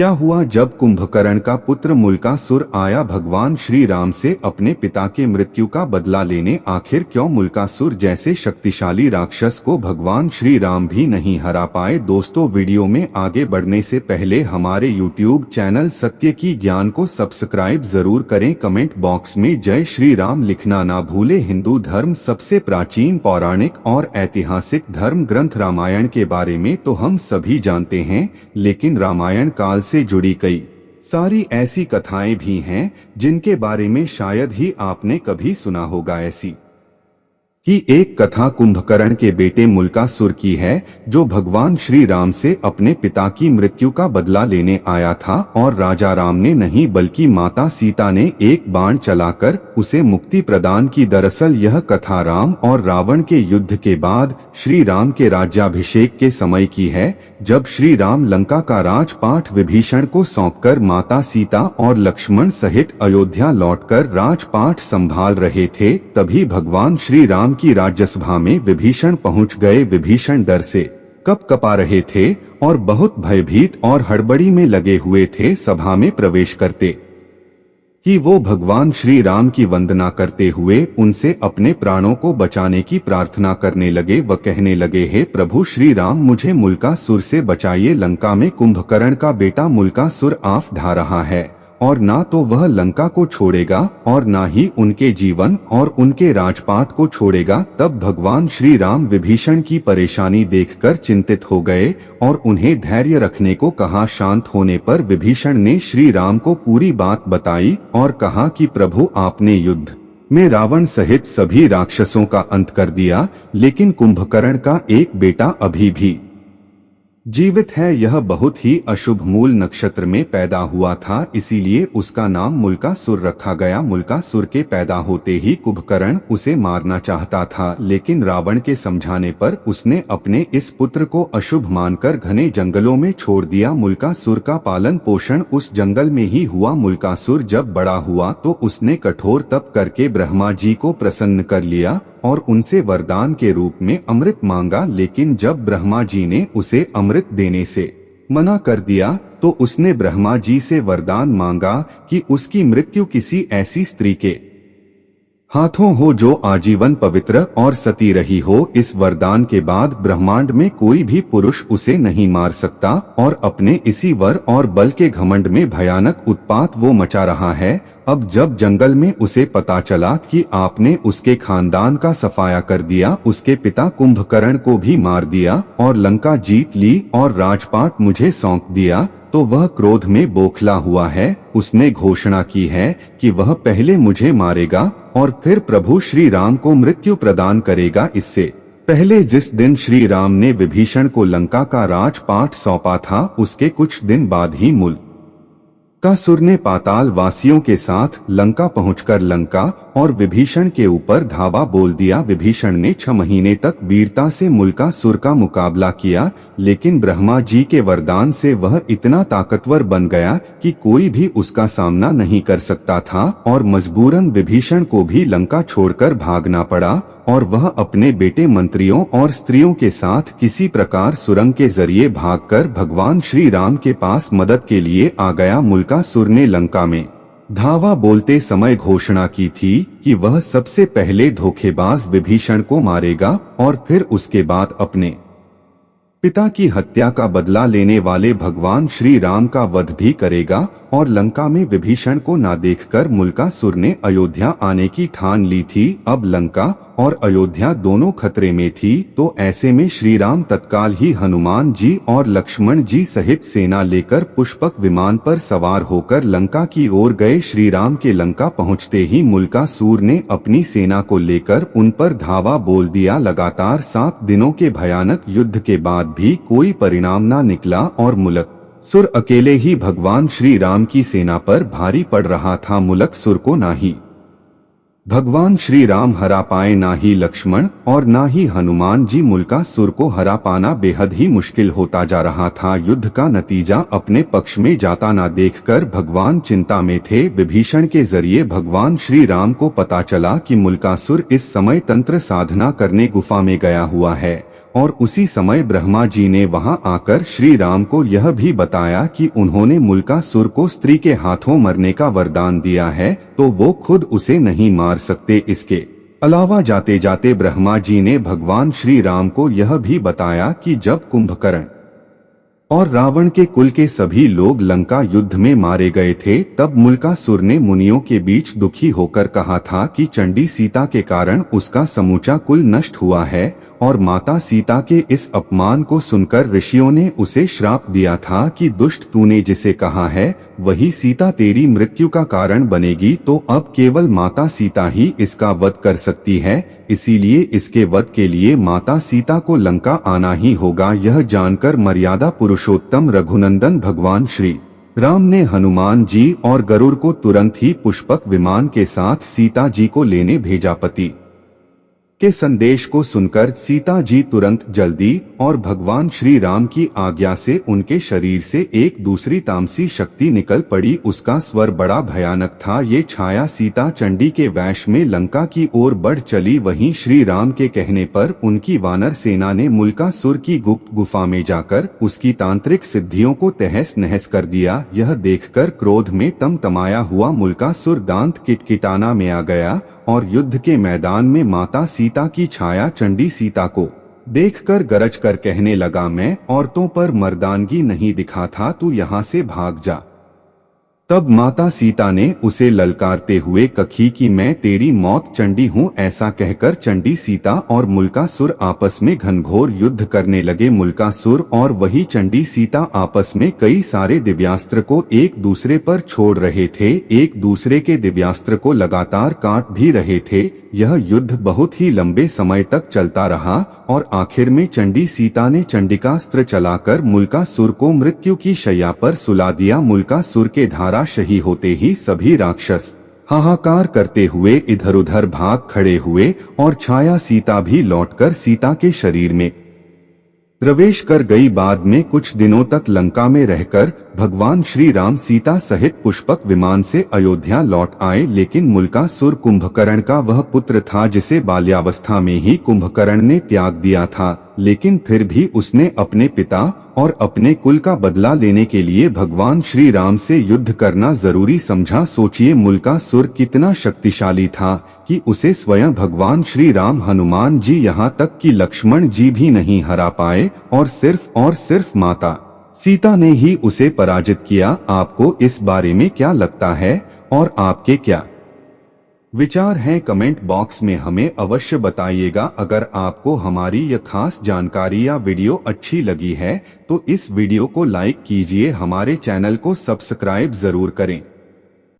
क्या हुआ जब कुंभकर्ण का पुत्र मुल्कासुर आया भगवान श्री राम से अपने पिता के मृत्यु का बदला लेने? आखिर क्यों मुल्कासुर जैसे शक्तिशाली राक्षस को भगवान श्री राम भी नहीं हरा पाए? दोस्तों, वीडियो में आगे बढ़ने से पहले हमारे YouTube चैनल सत्य की ज्ञान को सब्सक्राइब जरूर करें। कमेंट बॉक्स में जय श्री राम लिखना ना भूले। हिंदू धर्म सबसे प्राचीन पौराणिक और ऐतिहासिक धर्म ग्रंथ रामायण के बारे में तो हम सभी जानते हैं, लेकिन रामायण काल से जुड़ी कई सारी ऐसी कथाएं भी हैं जिनके बारे में शायद ही आपने कभी सुना होगा। ऐसी की एक कथा कुंभकर्ण के बेटे मुल्कासुर की है, जो भगवान श्री राम से अपने पिता की मृत्यु का बदला लेने आया था और राजा राम ने नहीं बल्कि माता सीता ने एक बाण चलाकर उसे मुक्ति प्रदान की। दरअसल यह कथा राम और रावण के युद्ध के बाद श्री राम के राज्याभिषेक के समय की है, जब श्री राम लंका का राजपाट विभीषण को सौंपकर माता सीता और लक्ष्मण सहित अयोध्या लौटकर राजपाट संभाल रहे थे। तभी भगवान श्री राम की राज्यसभा में विभीषण पहुंच गए। विभीषण डर से कपकपा रहे थे और बहुत भयभीत और हड़बड़ी में लगे हुए थे। सभा में प्रवेश करते कि वो भगवान श्री राम की वंदना करते हुए उनसे अपने प्राणों को बचाने की प्रार्थना करने लगे। वह कहने लगे, हे प्रभु श्री राम, मुझे मुल्कासुर से बचाइए। लंका में कुंभकर्ण का बेटा मुल्कासुर आफ ढा रहा है और ना तो वह लंका को छोड़ेगा और ना ही उनके जीवन और उनके राजपाट को छोड़ेगा। तब भगवान श्री राम विभीषण की परेशानी देखकर चिंतित हो गए और उन्हें धैर्य रखने को कहा। शांत होने पर विभीषण ने श्री राम को पूरी बात बताई और कहा कि प्रभु, आपने युद्ध में रावण सहित सभी राक्षसों का अंत कर दिया, लेकिन कुंभकर्ण का एक बेटा अभी भी जीवित है। यह बहुत ही अशुभ मूल नक्षत्र में पैदा हुआ था, इसीलिए उसका नाम मुल्कासुर रखा गया। मुल्कासुर के पैदा होते ही कुंभकर्ण उसे मारना चाहता था, लेकिन रावण के समझाने पर उसने अपने इस पुत्र को अशुभ मानकर घने जंगलों में छोड़ दिया। मुल्कासुर का पालन पोषण उस जंगल में ही हुआ। मुल्कासुर जब बड़ा हुआ तो उसने कठोर तप करके ब्रह्मा जी को प्रसन्न कर लिया और उनसे वरदान के रूप में अमृत मांगा। लेकिन जब ब्रह्मा जी ने उसे अमृत देने से मना कर दिया तो उसने ब्रह्मा जी से वरदान मांगा कि उसकी मृत्यु किसी ऐसी स्त्री के हाथों हो जो आजीवन पवित्र और सती रही हो। इस वरदान के बाद ब्रह्मांड में कोई भी पुरुष उसे नहीं मार सकता और अपने इसी वर और बल के घमंड में भयानक उत्पात वो मचा रहा है। अब जब जंगल में उसे पता चला कि आपने उसके खानदान का सफाया कर दिया, उसके पिता कुंभकर्ण को भी मार दिया और लंका जीत ली और राजपाट मुझे सौंप दिया, तो वह क्रोध में बोखला हुआ है। उसने घोषणा की है कि वह पहले मुझे मारेगा और फिर प्रभु श्री राम को मृत्यु प्रदान करेगा। इससे पहले जिस दिन श्री राम ने विभीषण को लंका का राजपाट सौंपा था, उसके कुछ दिन बाद ही मुल्कासुर ने पाताल वासियों के साथ लंका पहुंचकर लंका और विभीषण के ऊपर धावा बोल दिया। विभीषण ने 6 महीने तक वीरता से मुल्कासुर का मुकाबला किया, लेकिन ब्रह्मा जी के वरदान से वह इतना ताकतवर बन गया कि कोई भी उसका सामना नहीं कर सकता था और मजबूरन विभीषण को भी लंका छोड़कर भागना पड़ा और वह अपने बेटे मंत्रियों और स्त्रियों के साथ किसी प्रकार सुरंग के जरिए भागकर भगवान श्री राम के पास मदद के लिए आ गया। मुल्कासुर ने लंका में धावा बोलते समय घोषणा की थी कि वह सबसे पहले धोखेबाज विभीषण को मारेगा और फिर उसके बाद अपने पिता की हत्या का बदला लेने वाले भगवान श्री राम का वध भी करेगा। और लंका में विभीषण को ना देखकर मुल्कासुर ने अयोध्या आने की ठान ली थी। अब लंका और अयोध्या दोनों खतरे में थी, तो ऐसे में श्री राम तत्काल ही हनुमान जी और लक्ष्मण जी सहित सेना लेकर पुष्पक विमान पर सवार होकर लंका की ओर गए। श्री राम के लंका पहुंचते ही मुल्कासुर ने अपनी सेना को लेकर उन पर धावा बोल दिया। लगातार 7 दिनों के भयानक युद्ध के बाद भी कोई परिणाम न निकला और मुल्कासुर अकेले ही भगवान श्री राम की सेना पर भारी पड़ रहा था। मुल्कासुर को ना ही भगवान श्री राम हरा पाए, ना ही लक्ष्मण और ना ही हनुमान जी। मुल्कासुर को हरा पाना बेहद ही मुश्किल होता जा रहा था। युद्ध का नतीजा अपने पक्ष में जाता ना देखकर भगवान चिंता में थे। विभीषण के जरिए भगवान श्री राम को पता चला कि मुल्कासुर इस समय तंत्र साधना करने गुफा में गया हुआ है और उसी समय ब्रह्मा जी ने वहां आकर श्री राम को यह भी बताया कि उन्होंने मुल्कासुर को स्त्री के हाथों मरने का वरदान दिया है, तो वो खुद उसे नहीं मार सकते। इसके अलावा जाते जाते ब्रह्मा जी ने भगवान श्री राम को यह भी बताया कि जब कुंभकर्ण और रावण के कुल के सभी लोग लंका युद्ध में मारे गए थे, तब मुल्कासुर ने मुनियों के बीच दुखी होकर कहा था कि चंडी सीता के कारण उसका समूचा कुल नष्ट हुआ है, और माता सीता के इस अपमान को सुनकर ऋषियों ने उसे श्राप दिया था कि दुष्ट, तूने जिसे कहा है वही सीता तेरी मृत्यु का कारण बनेगी, तो अब केवल माता सीता ही इसका वध कर सकती है, इसीलिए इसके वध के लिए माता सीता को लंका आना ही होगा। यह जानकर मर्यादा पुरुषोत्तम रघुनंदन भगवान श्री राम ने हनुमान जी और गरुड़ को तुरंत ही पुष्पक विमान के साथ सीता जी को लेने भेजा। पति के संदेश को सुनकर सीता जी तुरंत जल्दी और भगवान श्री राम की आज्ञा से उनके शरीर से एक दूसरी तामसी शक्ति निकल पड़ी। उसका स्वर बड़ा भयानक था। ये छाया सीता चंडी के वैश में लंका की ओर बढ़ चली। वहीं श्री राम के कहने पर उनकी वानर सेना ने मुल्कासुर की गुप्त गुफा में जाकर उसकी तांत्रिक सिद्धियों को तहस नहस कर दिया। यह देखकर क्रोध में तमतमाया हुआ मुल्कासुर दांत किटकिटाना में आ गया और युद्ध के मैदान में माता सीता की छाया चंडी सीता को देखकर गरज कर कहने लगा, मैं औरतों पर मर्दानगी नहीं दिखाता, तू यहाँ से भाग जा। तब माता सीता ने उसे ललकारते हुए कही कि मैं तेरी मौत चंडी हूँ। ऐसा कहकर चंडी सीता और मुल्कासुर आपस में घनघोर युद्ध करने लगे। मुल्कासुर और वही चंडी सीता आपस में कई सारे दिव्यास्त्र को एक दूसरे पर छोड़ रहे थे, एक दूसरे के दिव्यास्त्र को लगातार काट भी रहे थे। यह युद्ध बहुत ही लंबे समय तक चलता रहा और आखिर में चंडी सीता ने चंडिकास्त्र चलाकर मुल्कासुर को मृत्यु की शैया पर सुला दिया। मुल्कासुर के धराशायी होते ही सभी राक्षस हाहाकार करते हुए इधर उधर भाग खड़े हुए और छाया सीता भी लौटकर सीता के शरीर में प्रवेश कर गई। बाद में कुछ दिनों तक लंका में रहकर भगवान श्री राम सीता सहित पुष्पक विमान से अयोध्या लौट आए। लेकिन मुल्कासुर कुंभकर्ण का वह पुत्र था जिसे बाल्यावस्था में ही कुंभकर्ण ने त्याग दिया था, लेकिन फिर भी उसने अपने पिता और अपने कुल का बदला लेने के लिए भगवान श्री राम से युद्ध करना जरूरी समझा। सोचिए मुल्कासुर कितना शक्तिशाली था कि उसे स्वयं भगवान श्री राम, हनुमान जी, यहाँ तक कि लक्ष्मण जी भी नहीं हरा पाए और सिर्फ माता सीता ने ही उसे पराजित किया। आपको इस बारे में क्या लगता है और आपके क्या विचार हैं? कमेंट बॉक्स में हमें अवश्य बताइएगा। अगर आपको हमारी यह खास जानकारी या वीडियो अच्छी लगी है तो इस वीडियो को लाइक कीजिए, हमारे चैनल को सब्सक्राइब जरूर करें।